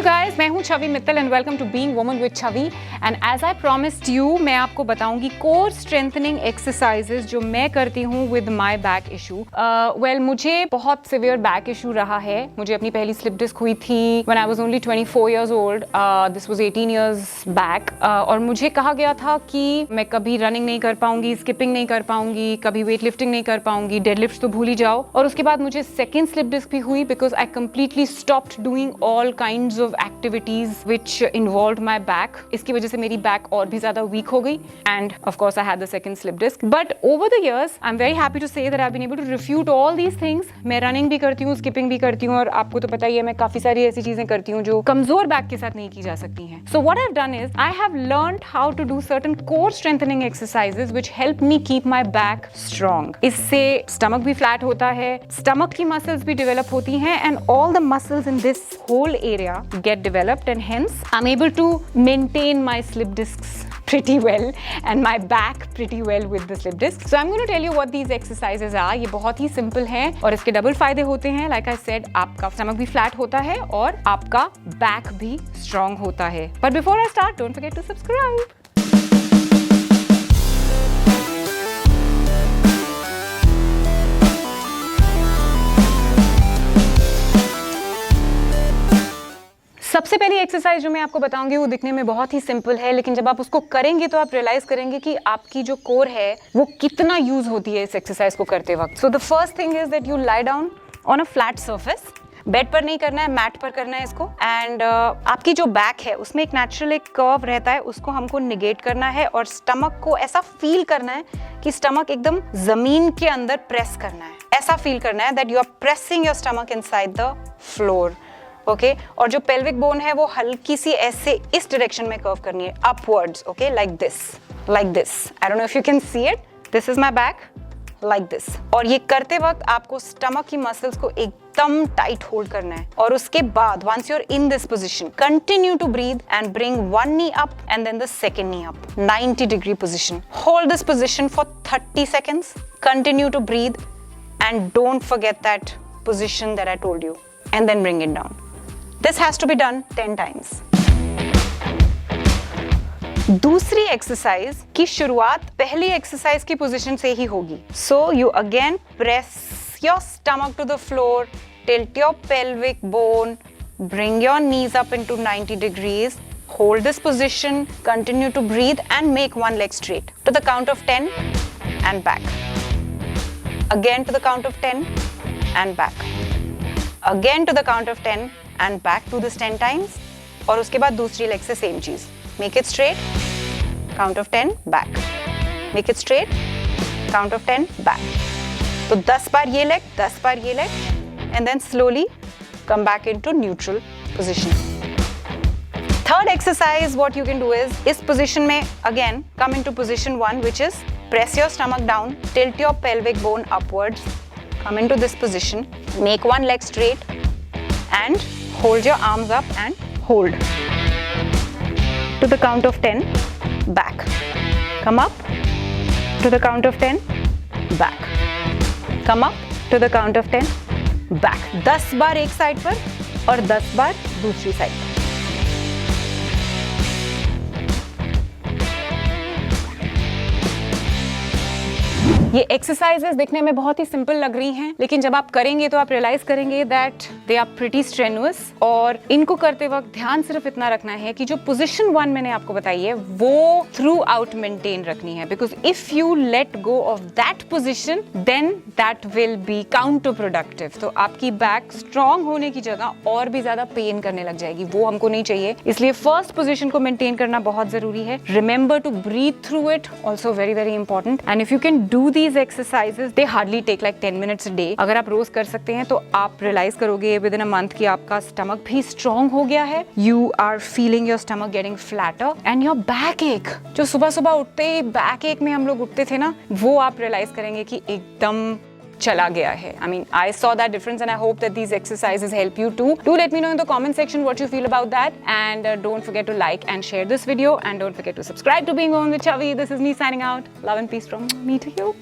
guys, मैं हूँ Chhavi Mittal and welcome to being woman with Chhavi. And as I promised you, मैं आपको बताऊंगी कोर स्ट्रेंथनिंग एक्सरसाइजेज जो मैं करती हूँ with my back issue. Well, मुझे बहुत सिवियर बैक इशू रहा है। मुझे अपनी पहली स्लिप डिस्क हुई थी when I was only 24 years old। This was 18 years back. और मुझे कहा गया था कि मैं कभी रनिंग नहीं कर पाऊंगी, स्किपिंग नहीं कर पाऊंगी, कभी वेट लिफ्टिंग नहीं कर पाऊंगी, डेडलिफ्ट तो भूल ही जाओ। और उसके बाद मुझे सेकेंड स्लिप डिस्क भी हुई because I completely stopped doing all kinds of activities which involved my back. इसकी वजह से मेरी बैक और भी ज्यादा वीक हो गई and of course I had the second slip disc. But over the years I am very happy to say that I have been able to refute all these things. मैं running भी करती हूँ, skipping भी करती हूँ और आपको तो पता ही है मैं काफी सारी ऐसी चीजें करती हूँ जो कमजोर बैक के साथ नहीं की जा सकती हैं। So what I have done is I have learned how to do certain core strengthening exercises which help me keep my back strong. इससे स्टमक भी फ्लैट होता है, स्टमक की मसल्स भी डेवलप होती हैं and all the muscles in this whole area get developed and hence I'm able to maintain my slip discs pretty well and my back pretty well with the slip discs. So I'm going to tell you what these exercises are. ये बहुत ही simple हैं और इसके double फायदे होते हैं। Like I said, आपका stomach भी flat होता है और आपका back भी strong होता है। But before I start, don't forget to subscribe. सबसे पहली एक्सरसाइज जो मैं आपको बताऊंगी वो दिखने में बहुत ही सिंपल है, लेकिन जब आप उसको करेंगे तो आप रियलाइज करेंगे कि आपकी जो कोर है वो कितना यूज होती है इस एक्सरसाइज को करते वक्त। So the first thing is that you lie down on a flat surface. Bed पर नहीं करना है, मैट पर करना है इसको। एंड आपकी जो बैक है उसमें एक नेचुरल एक कर्व रहता है, उसको हमको निगेट करना है और स्टमक को ऐसा फील करना है कि स्टमक एकदम जमीन के अंदर प्रेस करना है। ऐसा फील करना है that you are pressing your stomach inside the floor. Okay, और जो पेल्विक बोन है वो हल्की सी ऐसे इस डायरेक्शन में कर्व करनी है, upwards. Okay, like this, like this. I don't know if you can see it, this is my back, like this. और ये करते वक्त आपको स्टमक की मसल्स को एकदम टाइट होल्ड करना है और उसके बाद once you are in this position, continue to breathe and bring one knee up and then the second knee up, 90 degree position. Hold this position for 30 seconds. Continue to breathe and don't forget that position that I told you, and then bring it down. This has to be done 10 times. दूसरी exercise की शुरुआत पहली exercise की position से ही होगी। So you again press your stomach to the floor, tilt your pelvic bone, bring your knees up into 90 degrees, hold this position, continue to breathe and make one leg straight to the count of 10 and back. Again to the count of 10 and back. Again to the count of 10 and back. Do this 10 times. और उसके बाद दूसरी leg से same चीज, make it straight, count of 10 back, make it straight, count of 10 back. तो 10 बार ये leg, 10 बार ये leg and then slowly come back into neutral position. Third exercise what you can do is इस position में again come into position 1 which is press your stomach down, tilt your pelvic bone upwards, come into this position, make one leg straight and hold your arms up and hold to the count of 10 back. Come up to the count of 10 back. Come up to the count of 10 back. 10 बार एक side पर और 10 बार दूसरी side पर। ये exercises दिखने में बहुत ही simple लग रही हैं, लेकिन जब आप करेंगे तो आप रियलाइज करेंगे that they are pretty strenuous. और इनको करते वक्त ध्यान सिर्फ इतना रखना है कि जो पोजीशन 1 मैंने आपको बताई है वो थ्रू आउट मेंटेन रखनी है, because if you let go of that position then that will be counterproductive. तो आपकी बैक स्ट्रांग होने की जगह और भी ज्यादा पेन करने लग जाएगी, वो हमको नहीं चाहिए। इसलिए फर्स्ट पोजीशन को मेंटेन करना बहुत जरूरी है। Remember to breathe through it, also very very important. And if you can do these exercises, they hardly take like 10 minutes a day. अगर आप रोज कर सकते हैं तो आप रियलाइज करोगे विद इन अ मंथ कि आपका स्टमक भी स्ट्रांग हो गया है। You are feeling your stomach getting flatter and your back ache, जो सुबह सुबह उठते ही बैक एक में हम लोग उठते थे ना, वो आप रियलाइज करेंगे कि एकदम चला गया है. I mean, I saw that difference and I hope that these exercises help you too. Do let me know in the comment section what you feel about that, and don't forget to like and share this video, and don't forget to subscribe to Being Woman with Chavi. This is me signing out. Love and peace from me to you.